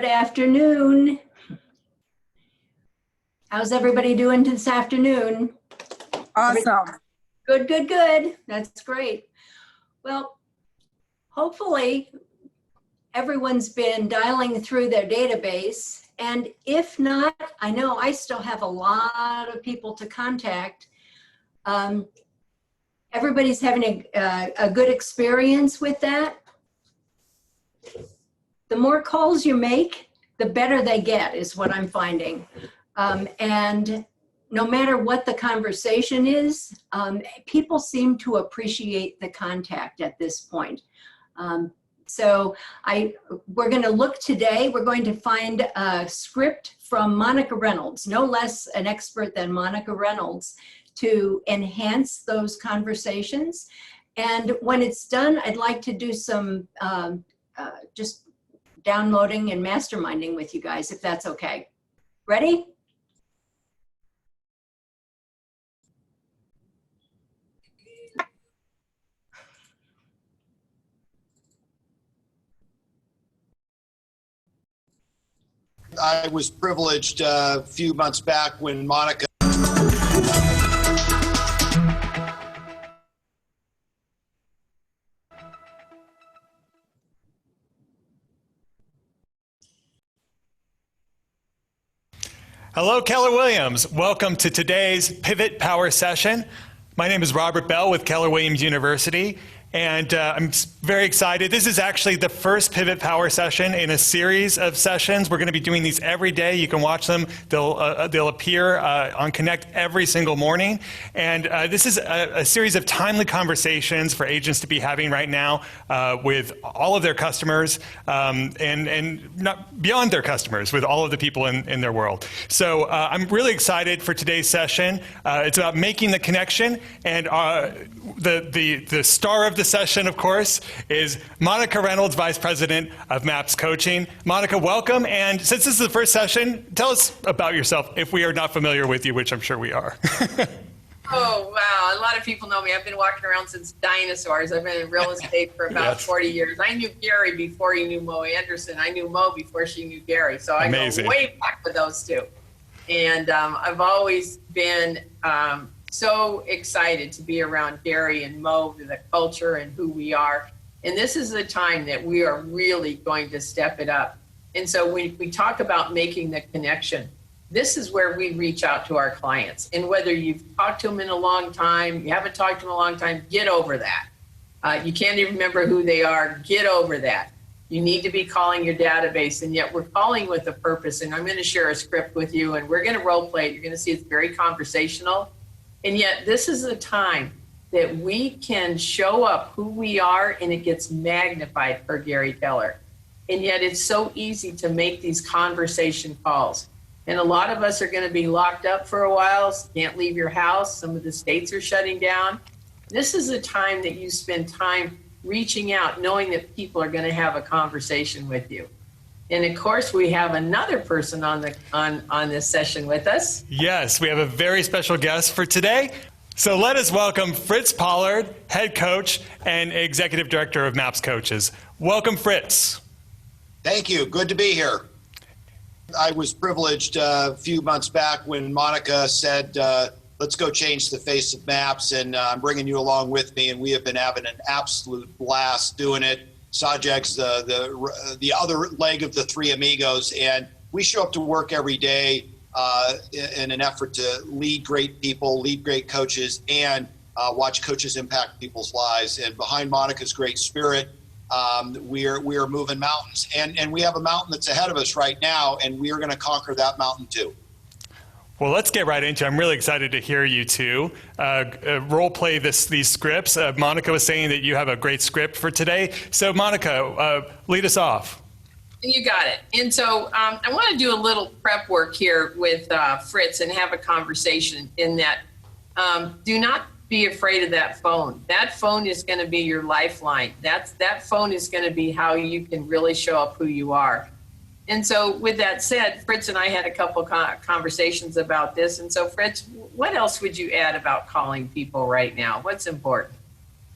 Good afternoon. How's everybody doing this afternoon? Awesome. Good, good, good. That's great. Well, hopefully everyone's been dialing through their database. And if not, I know I still have a lot of people to contact. Everybody's having a good experience with that. The more calls you make, the better they get, is what I'm finding. And no matter what the conversation is, people seem to appreciate the contact at this point. So we're going to look today, we're going to find a script from Monica Reynolds, no less an expert than Monica Reynolds, to enhance those conversations. And when it's done, I'd like to do some just downloading and masterminding with you guys, if that's okay. Ready? I was privileged a few months back when Monica Hello, Keller Williams. Welcome to today's Pivot Power session. My name is Robert Bell with Keller Williams University, and I'm very excited. This is actually the first Pivot Power session in a series of sessions. We're going to be doing these every day. You can watch them. They'll appear on Connect every single morning. And this is a series of timely conversations for agents to be having right now with all of their customers and not beyond their customers, with all of the people in their world. So I'm really excited for today's session. It's about making the connection, and the star of the session, of course, is Monica Reynolds, Vice President of MAPS Coaching. Monica, welcome. And since this is the first session, tell us about yourself if we are not familiar with you, which I'm sure we are. Oh, wow. A lot of people know me. I've been walking around since dinosaurs. I've been in real estate for about 40 years. I knew Gary before he knew Mo Anderson. I knew Mo before she knew Gary. So I go way back with those two. And I've always been so excited to be around Gary and Mo, the culture and who we are. And this is the time that we are really going to step it up. And so when we talk about making the connection, this is where we reach out to our clients. And whether you've talked to them in a long time, you haven't talked to them in a long time, get over that. You can't even remember who they are, get over that. You need to be calling your database, and yet we're calling with a purpose. And I'm going to share a script with you, and we're going to role play it. You're going to see it's very conversational. And yet this is a time that we can show up who we are, and it gets magnified per Gary Keller. And yet it's so easy to make these conversation calls. And a lot of us are going to be locked up for a while, can't leave your house. Some of the states are shutting down. This is a time that you spend time reaching out, knowing that people are going to have a conversation with you. And of course, we have another person on this session with us. Yes, we have a very special guest for today. So let us welcome Fritz Pollard, head coach and executive director of MAPS Coaches. Welcome, Fritz. Thank you. Good to be here. I was privileged a few months back when Monica said, let's go change the face of MAPS, and I'm bringing you along with me, and we have been having an absolute blast doing it. Sajag's the other leg of the three amigos, and we show up to work every day in an effort to lead great people, lead great coaches, and watch coaches impact people's lives. And behind Monica's great spirit, we are moving mountains, and we have a mountain that's ahead of us right now, and we are going to conquer that mountain too. Well, let's get right into it. I'm really excited to hear you two role play these scripts. Monica was saying that you have a great script for today. So Monica, lead us off. You got it. And so I want to do a little prep work here with Fritz and have a conversation in that do not be afraid of that phone. That phone is going to be your lifeline. That phone is going to be how you can really show up who you are. And so with that said, Fritz and I had a couple conversations about this. And so Fritz, what else would you add about calling people right now? What's important?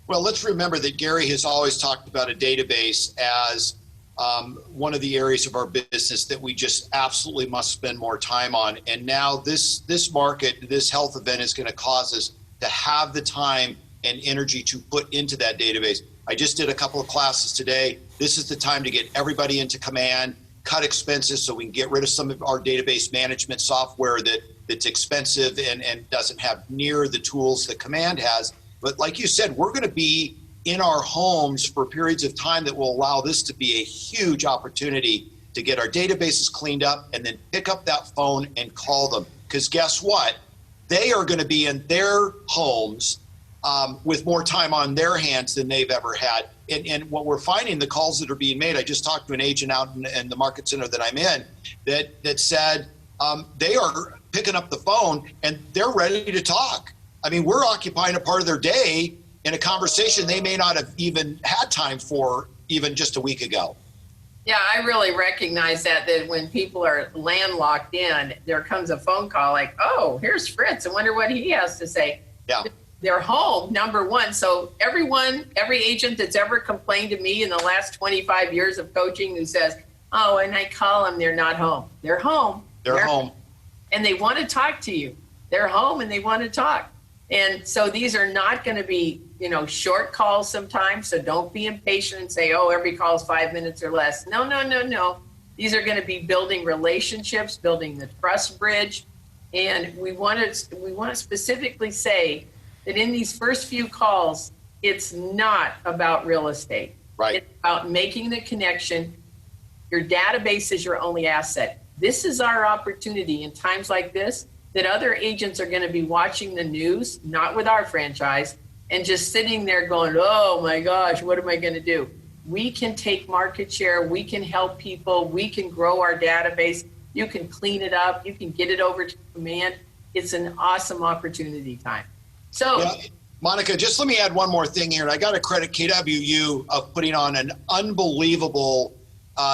Well, let's remember that Gary has always talked about a database as one of the areas of our business that we just absolutely must spend more time on. And now this market, this health event is going to cause us to have the time and energy to put into that database. I just did a couple of classes today. This is the time to get everybody into Command, cut expenses so we can get rid of some of our database management software that's expensive and doesn't have near the tools that Command has. But like you said, we're going to be in our homes for periods of time that will allow this to be a huge opportunity to get our databases cleaned up and then pick up that phone and call them. Because guess what? They are going to be in their homes with more time on their hands than they've ever had. And what we're finding, the calls that are being made, I just talked to an agent out in the market center that I'm in that said they are picking up the phone and they're ready to talk. I mean, we're occupying a part of their day in a conversation they may not have even had time for even just a week ago. Yeah, I really recognize that when people are landlocked in, there comes a phone call like, oh, here's Fritz. I wonder what he has to say. Yeah. They're home, number one. So every agent that's ever complained to me in the last 25 years of coaching who says, oh, and I call them, they're not home. They're home. They're home. And they want to talk to you. They're home and they want to talk. And so these are not going to be, short calls sometimes. So don't be impatient and say, oh, every call is 5 minutes or less. No. These are going to be building relationships, building the trust bridge. And we want to specifically say that in these first few calls, it's not about real estate. Right. It's about making the connection. Your database is your only asset. This is our opportunity in times like this that other agents are going to be watching the news, not with our franchise, and just sitting there going, oh my gosh, what am I going to do? We can take market share. We can help people. We can grow our database. You can clean it up. You can get it over to Command. It's an awesome opportunity time. So, yeah. Monica, just let me add one more thing here. And I got to credit KWU of putting on an unbelievable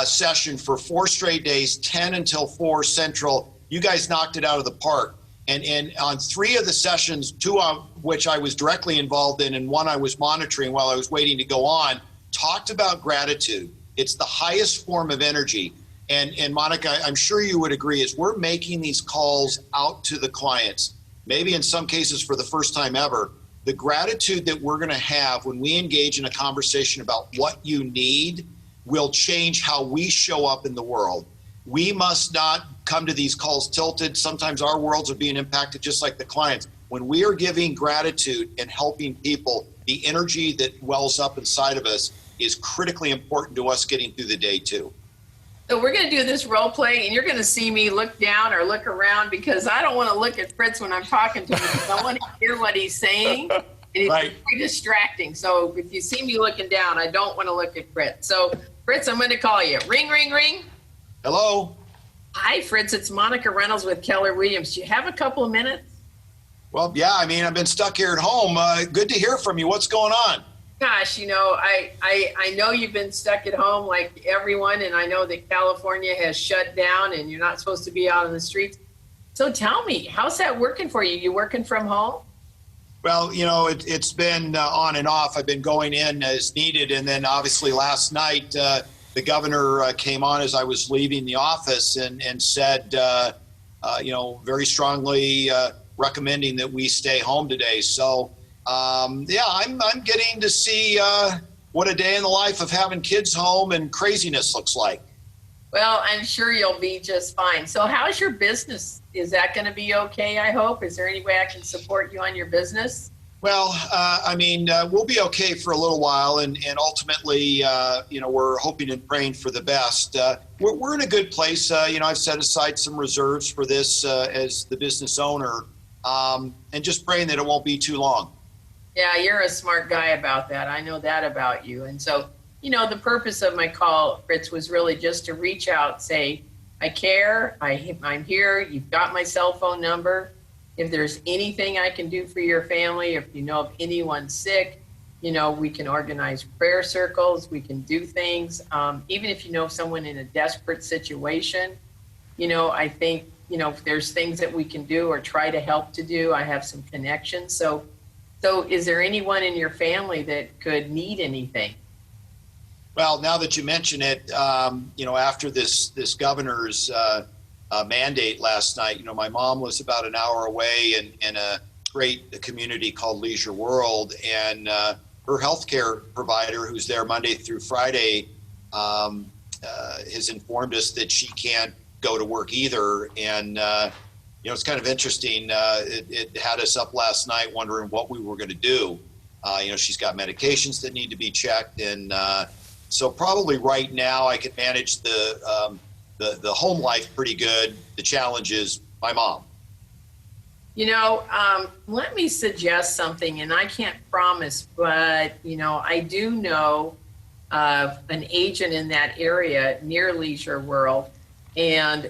session for 4 straight days, 10 until 4 Central. You guys knocked it out of the park. And on 3 of the sessions, 2 of which I was directly involved in and 1 I was monitoring while I was waiting to go on, talked about gratitude. It's the highest form of energy. And Monica, I'm sure you would agree, is we're making these calls out to the clients, maybe in some cases for the first time ever. The gratitude that we're going to have when we engage in a conversation about what you need will change how we show up in the world. We must not come to these calls tilted. Sometimes our worlds are being impacted just like the clients. When we are giving gratitude and helping people, the energy that wells up inside of us is critically important to us getting through the day too. So we're going to do this role play, and you're going to see me look down or look around because I don't want to look at Fritz when I'm talking to him because I want to hear what he's saying. And it's right. very distracting. So if you see me looking down, I don't want to look at Fritz. So Fritz, I'm going to call you. Ring, ring, ring. Hello. Hi, Fritz. It's Monica Reynolds with Keller Williams. Do you have a couple of minutes? Well, yeah, I mean, I've been stuck here at home. Good to hear from you. What's going on? Gosh, I know you've been stuck at home like everyone, and I know that California has shut down and you're not supposed to be out on the streets. So tell me, how's that working for you? You working from home? Well, it's been on and off. I've been going in as needed. And then obviously last night, the governor came on as I was leaving the office and said, very strongly recommending that we stay home today. So, I'm getting to see what a day in the life of having kids home and craziness looks like. Well, I'm sure you'll be just fine. So how's your business? Is that going to be okay, I hope? Is there any way I can support you on your business? Well, we'll be okay for a little while, and ultimately, we're hoping and praying for the best. We're in a good place. I've set aside some reserves for this as the business owner, and just praying that it won't be too long. Yeah, you're a smart guy about that. I know that about you. And so, the purpose of my call, Fritz, was really just to reach out, say, I care, I'm here, you've got my cell phone number. If there's anything I can do for your family, if you know of anyone sick, we can organize prayer circles, we can do things. Even if you know someone in a desperate situation, I think, if there's things that we can do or try to help to do, I have some connections. So is there anyone in your family that could need anything? Well, now that you mention it, after this governor's mandate last night, my mom was about an hour away in a great community called Leisure World, and her healthcare provider, who's there Monday through Friday, has informed us that she can't go to work either. And it's kind of interesting. It had us up last night wondering what we were going to do. She's got medications that need to be checked, and so probably right now I can manage the home life pretty good. The challenge is my mom. Let me suggest something, and I can't promise, but I do know of an agent in that area near Leisure World, and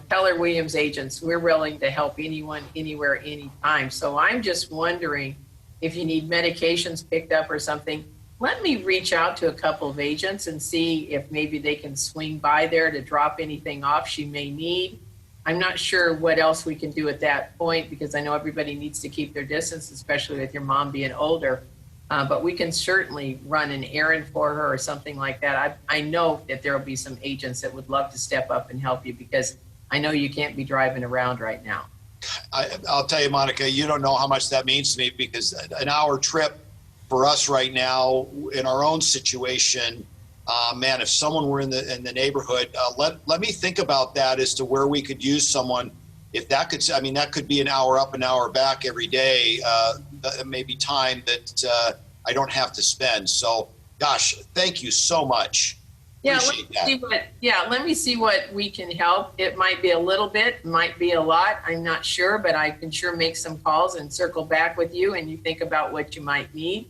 Keller Williams agents, we're willing to help anyone, anywhere, anytime. So I'm just wondering if you need medications picked up or something. Let me reach out to a couple of agents and see if maybe they can swing by there to drop anything off she may need. I'm not sure what else we can do at that point, because I know everybody needs to keep their distance, especially with your mom being older. But we can certainly run an errand for her or something like that. I know that there will be some agents that would love to step up and help you, because I know you can't be driving around right now. I'll tell you, Monica, you don't know how much that means to me, because an hour trip for us right now in our own situation, man, if someone were in the neighborhood, let me think about that as to where we could use someone. If that could, that could be an hour up, an hour back every day, maybe time that I don't have to spend. So, gosh, thank you so much. Yeah, let me see what we can help. It might be a little bit, might be a lot. I'm not sure, but I can sure make some calls and circle back with you, and you think about what you might need.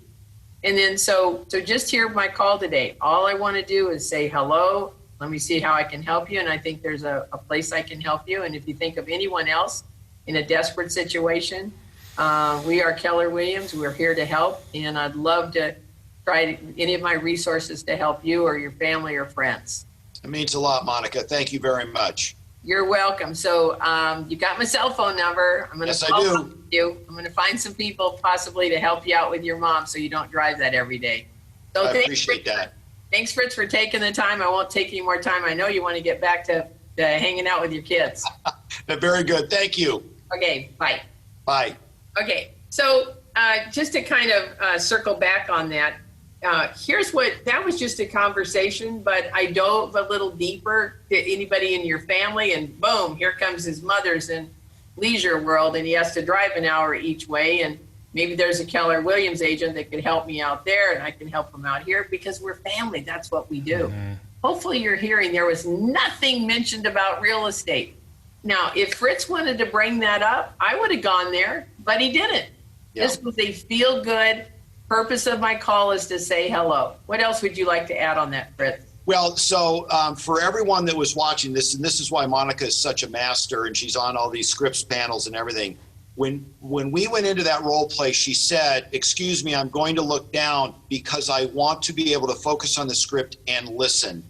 And then so just hear my call today. All I want to do is say hello. Let me see how I can help you. And I think there's a place I can help you. And if you think of anyone else in a desperate situation, we are Keller Williams. We're here to help. And I'd love to try any of my resources to help you or your family or friends. It means a lot, Monica. Thank you very much. You're welcome. So you got my cell phone number. I'm going to I do. You. I'm going to find some people possibly to help you out with your mom so you don't drive that every day. So I appreciate that. Thanks, Fritz, for taking the time. I won't take any more time. I know you want to get back to hanging out with your kids. Very good. Thank you. Okay. Bye. Bye. Okay. So just to kind of circle back on that, that was just a conversation, but I dove a little deeper to anybody in your family, and boom, here comes his mother's in Leisure World, and he has to drive an hour each way. And maybe there's a Keller Williams agent that could help me out there, and I can help him out here, because we're family. That's what we do. Mm-hmm. Hopefully you're hearing there was nothing mentioned about real estate. Now, if Fritz wanted to bring that up, I would have gone there, but he didn't. Yeah. This was a feel-good. Purpose of my call is to say hello. What else would you like to add on that, Fritz? Well, so for everyone that was watching this, and this is why Monica is such a master, and she's on all these scripts panels and everything. When we went into that role play, she said, "Excuse me, I'm going to look down because I want to be able to focus on the script and listen."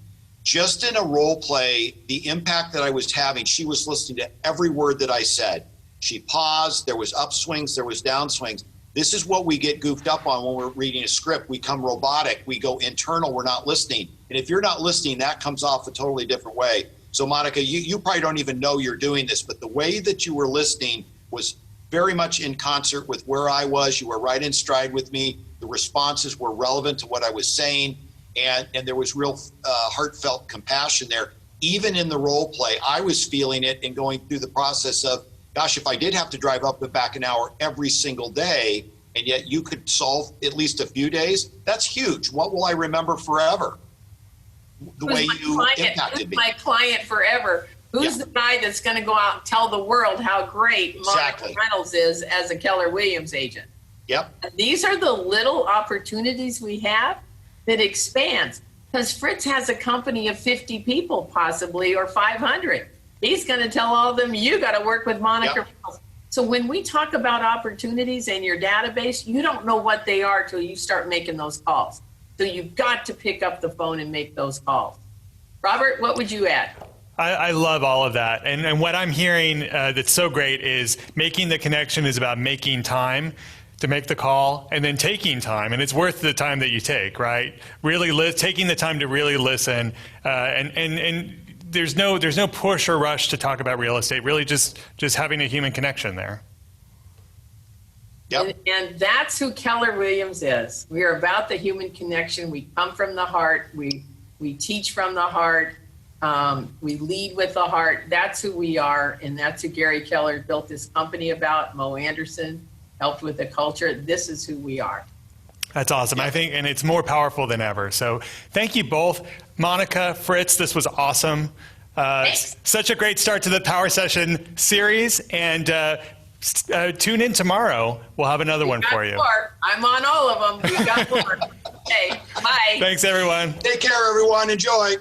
Just in a role play, the impact that I was having, she was listening to every word that I said. She paused. There was upswings. There was downswings. This is what we get goofed up on when we're reading a script. We come robotic. We go internal. We're not listening. And if you're not listening, that comes off a totally different way. So, Monica, you probably don't even know you're doing this, but the way that you were listening was very much in concert with where I was. You were right in stride with me. The responses were relevant to what I was saying. And there was real heartfelt compassion there. Even in the role play, I was feeling it and going through the process of, gosh, if I did have to drive up and back an hour every single day, and yet you could solve at least a few days, that's huge. What will I remember forever? The way you impacted me. My client forever. Who's the guy that's going to go out and tell the world how great Monica Reynolds is as a Keller Williams agent? Yep. And these are the little opportunities we have that expands. Because Fritz has a company of 50 people possibly, or 500. He's going to tell all of them, you got to work with Monica Reynolds. So when we talk about opportunities in your database, you don't know what they are till you start making those calls. So you've got to pick up the phone and make those calls. Robert, what would you add? I love all of that. And what I'm hearing that's so great is making the connection is about making time. to make the call and then taking time, and it's worth the time that you take, right? Really taking the time to really listen, and there's no push or rush to talk about real estate. Really, just having a human connection there. Yep. And that's who Keller Williams is. We are about the human connection. We come from the heart. We teach from the heart. We lead with the heart. That's who we are, and that's who Gary Keller built this company about. Mo Anderson helped with the culture. This is who we are. That's awesome. I think, and it's more powerful than ever. So thank you both. Monica, Fritz, this was awesome. Such a great start to the Power Session series. And tune in tomorrow. We'll have another one for you. More. I'm on all of them. We got more. Okay, bye. Thanks, everyone. Take care, everyone. Enjoy.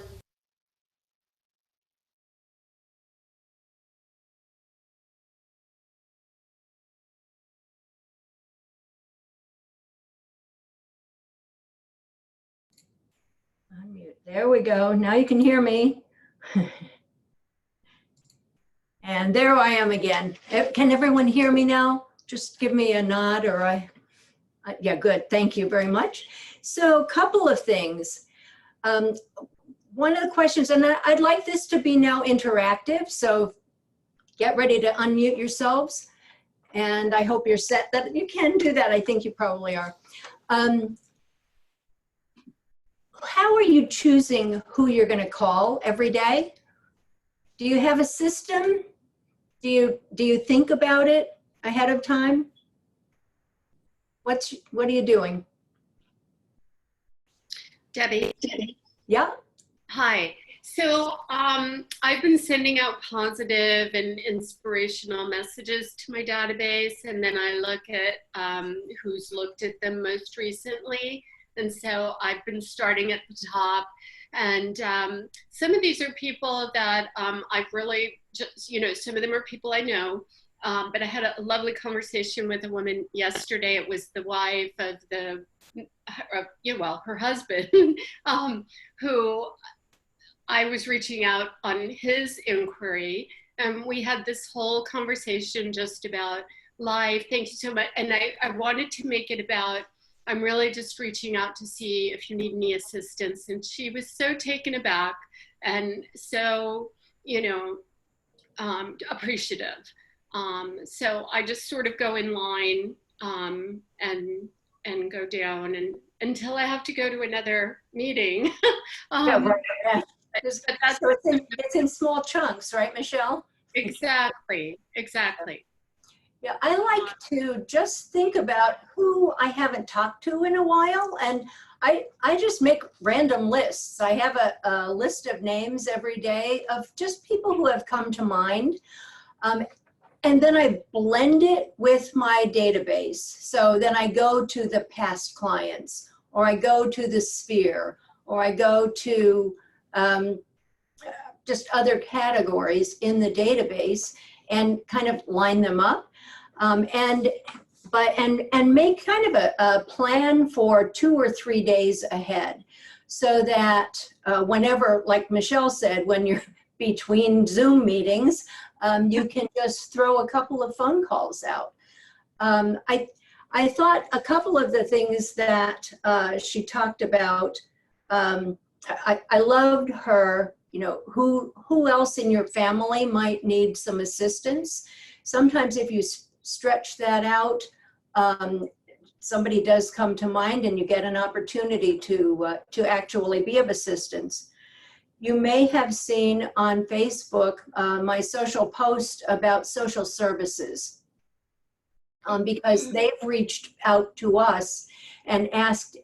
Unmute. There we go. Now you can hear me. And there I am again. Can everyone hear me now? Just give me a nod or yeah, good. Thank you very much. So a couple of things. One of the questions, and I'd like this to be now interactive, so get ready to unmute yourselves. And I hope you're set that you can do that. I think you probably are. How are you choosing who you're going to call every day? Do you have a system? Do you think about it ahead of time? What are you doing? Debbie. Yeah. Hi. So I've been sending out positive and inspirational messages to my database, and then I look at who's looked at them most recently. And so I've been starting at the top. And some of these are people that I've really just, some of them are people I know. But I had a lovely conversation with a woman yesterday. It was the wife of her husband, who I was reaching out on his inquiry. And we had this whole conversation just about life. Thank you so much. And I wanted to make it about, I'm really just reaching out to see if you need any assistance. And she was so taken aback and so, appreciative. So I just sort of go in line and go down and until I have to go to another meeting. Yeah, right. So it's in small chunks, right, Michelle? Exactly. Yeah, I like to just think about who I haven't talked to in a while, and I just make random lists. I have a list of names every day of just people who have come to mind, and then I blend it with my database. So then I go to the past clients, or I go to the sphere, or I go to just other categories in the database and kind of line them up. And make kind of a plan for 2 or 3 days ahead, so that whenever, like Michelle said, when you're between Zoom meetings, you can just throw a couple of phone calls out. I thought a couple of the things that she talked about, I loved her, who else in your family might need some assistance. Sometimes if you stretch that out, somebody does come to mind and you get an opportunity to actually be of assistance. You may have seen on Facebook my social post about social services, because they've reached out to us and asked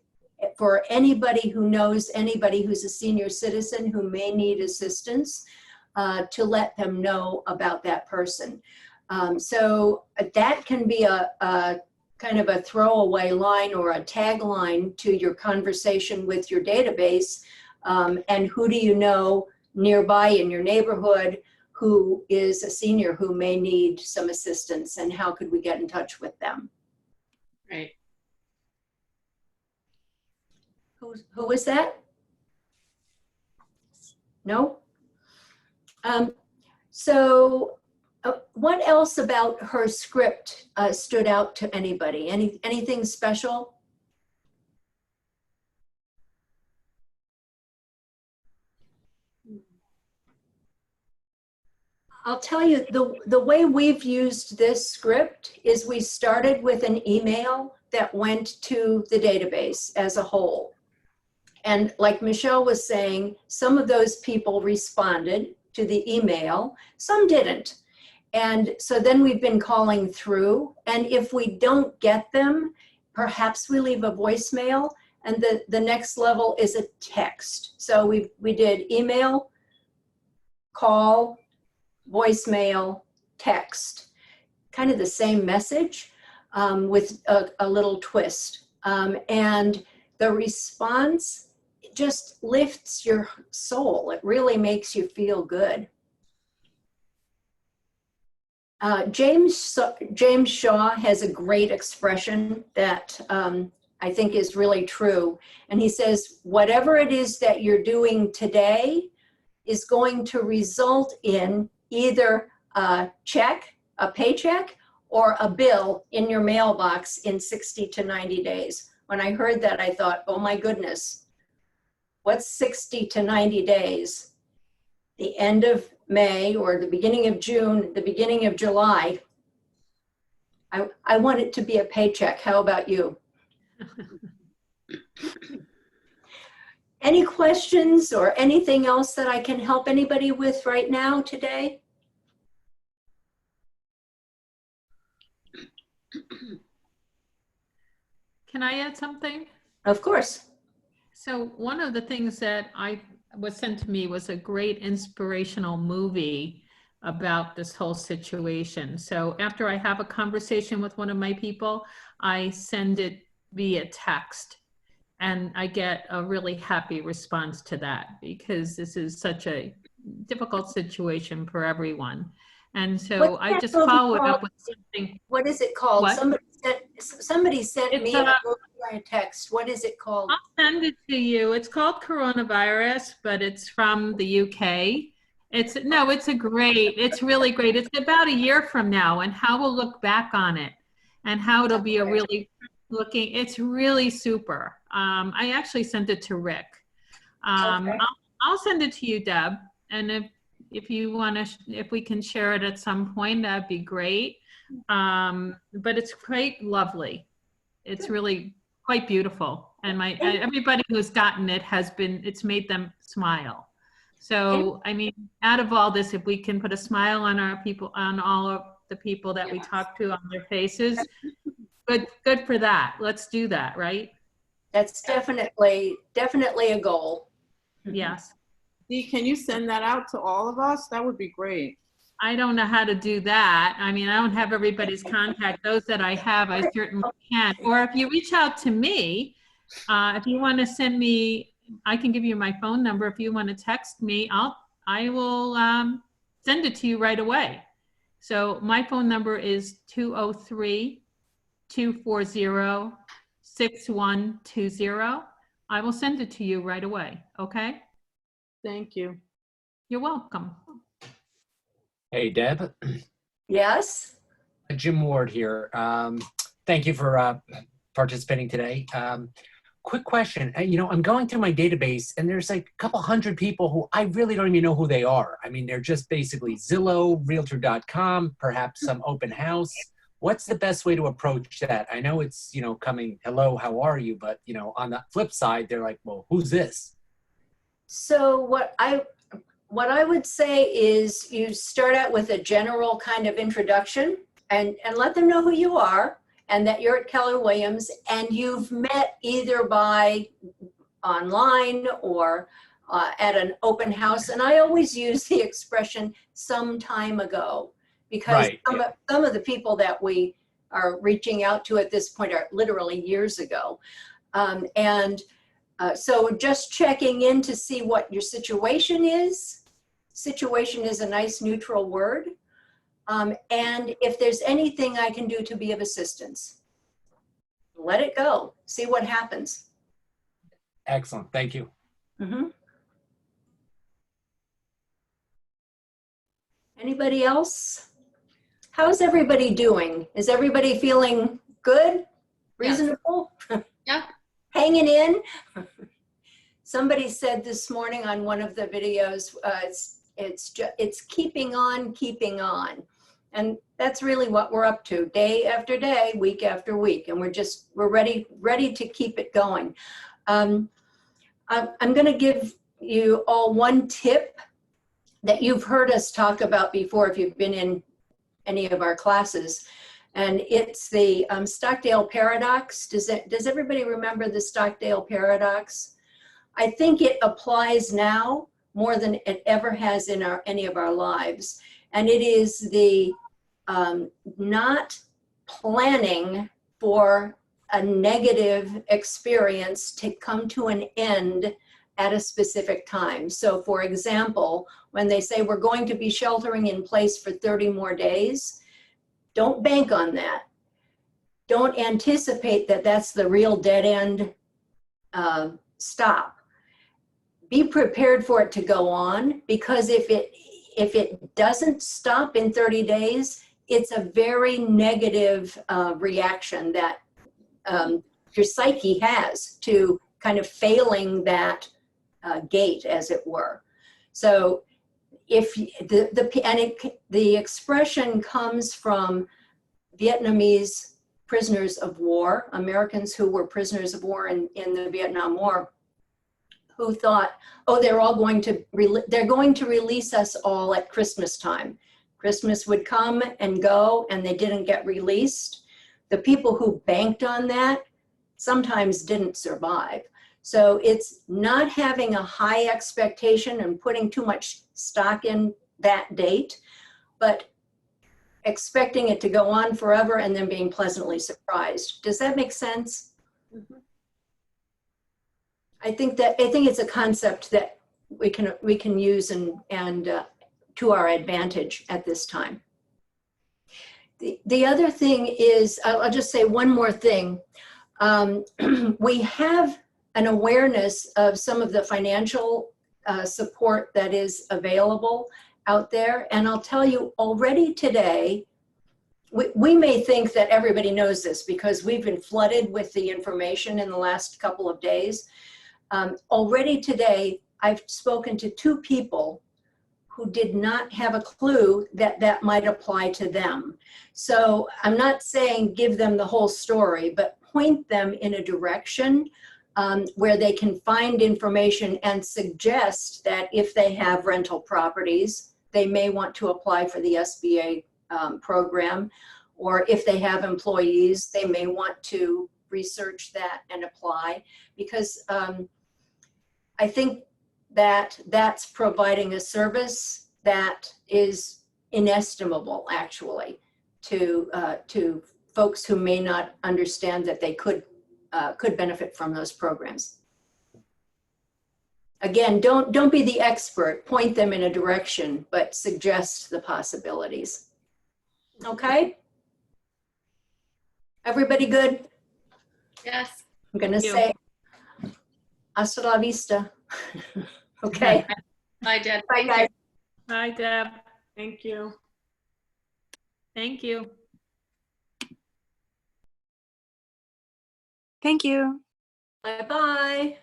for anybody who knows anybody who's a senior citizen who may need assistance, to let them know about that person. So that can be a kind of a throwaway line or a tagline to your conversation with your database. And who do you know nearby in your neighborhood who is a senior who may need some assistance, and how could we get in touch with them? Right. Who was that? No? So What else about her script stood out to anybody? Anything special? I'll tell you, the way we've used this script is we started with an email that went to the database as a whole. And like Michelle was saying, some of those people responded to the email, some didn't. And so then we've been calling through, and if we don't get them, perhaps we leave a voicemail, and the next level is a text. So we did email, call, voicemail, text, kind of the same message with a little twist. And the response just lifts your soul. It really makes you feel good. James Shaw has a great expression that I think is really true. And he says, whatever it is that you're doing today is going to result in either a check, a paycheck, or a bill in your mailbox in 60 to 90 days. When I heard that, I thought, oh my goodness, what's 60 to 90 days? The end of May or the beginning of June, the beginning of July. I want it to be a paycheck. How about you? Any questions or anything else that I can help anybody with right now today? Can I add something? Of course. So one of the things that was sent to me was a great inspirational movie about this whole situation. So after I have a conversation with one of my people, I send it via text, and I get a really happy response to that, because this is such a difficult situation for everyone. And so I just follow it up with something. What is it called? What? Somebody sent me a text. What is it called? I'll send it to you. It's called Coronavirus, but it's from the UK. It's really great. It's about a year from now, and how we'll look back on it, and how it'll be it's really super. I actually sent it to Rick. Okay. I'll send it to you, Deb. And if you want to, if we can share it at some point, that'd be great. But it's quite lovely. It's really quite beautiful. And everybody who's gotten it it's made them smile. So, I mean, out of all this, if we can put a smile on all of the people that we talk to, on their faces, good for that. Let's do that, right? That's definitely a goal. Yes. Dee, can you send that out to all of us? That would be great. I don't know how to do that. I mean, I don't have everybody's contact. Those that I have, I certainly can. Or if you reach out to me, if you want to send me, I can give you my phone number. If you want to text me, I will send it to you right away. So my phone number is 203-240-6120. I will send it to you right away. Okay? Thank you. You're welcome. Hey, Deb. Yes. Jim Ward here. Thank you for participating today. Quick question. I'm going through my database, and there's like a couple hundred people who I really don't even know who they are. I mean, they're just basically Zillow, Realtor.com, perhaps some open house. What's the best way to approach that? I know it's, coming, hello, how are you? But, on the flip side, they're like, well, who's this? So what I would say is you start out with a general kind of introduction and let them know who you are and that you're at Keller Williams and you've met either by online or at an open house. And I always use the expression some time ago, because some of the people that we are reaching out to at this point are literally years ago. So just checking in to see what your situation is. Situation is a nice neutral word. And if there's anything I can do to be of assistance, let it go. See what happens. Excellent. Thank you. Mm-hmm. Anybody else? How's everybody doing? Is everybody feeling good? Reasonable? Yeah. Hanging in? Somebody said this morning on one of the videos, it's keeping on. And that's really what we're up to, day after day, week after week. And we're ready to keep it going. I'm going to give you all one tip that you've heard us talk about before if you've been in any of our classes. And it's the Stockdale paradox. Does everybody remember the Stockdale paradox? I think it applies now more than it ever has in any of our lives. And it is the not planning for a negative experience to come to an end at a specific time. So for example, when they say we're going to be sheltering in place for 30 more days, don't bank on that. Don't anticipate that that's the real dead end stop. Be prepared for it to go on, because if it doesn't stop in 30 days, it's a very negative reaction that your psyche has to kind of failing that gate, as it were. So if the expression comes from Vietnamese prisoners of war, Americans who were prisoners of war in the Vietnam War, who thought, oh, they're going to release us all at Christmas time. Christmas would come and go, and they didn't get released. The people who banked on that sometimes didn't survive. So it's not having a high expectation and putting too much stock in that date, but expecting it to go on forever and then being pleasantly surprised. Does that make sense? Mm-hmm. I think it's a concept that we can use and to our advantage at this time. The other thing is, I'll just say one more thing. We have an awareness of some of the financial support that is available out there. And I'll tell you, already today, we may think that everybody knows this because we've been flooded with the information in the last couple of days. Already today, I've spoken to 2 people who did not have a clue that that might apply to them. So I'm not saying give them the whole story, but point them in a direction where they can find information and suggest that if they have rental properties, they may want to apply for the SBA program, or if they have employees, they may want to research that and apply, because I think that that's providing a service that is inestimable, actually, to folks who may not understand that they could benefit from those programs. Again, don't be the expert. Point them in a direction, but suggest the possibilities. Okay? Everybody good? Yes. I'm gonna say hasta la vista. Okay. Bye, Deb. Bye, guys. Bye, Deb. Thank you. Thank you. Thank you. Bye-bye.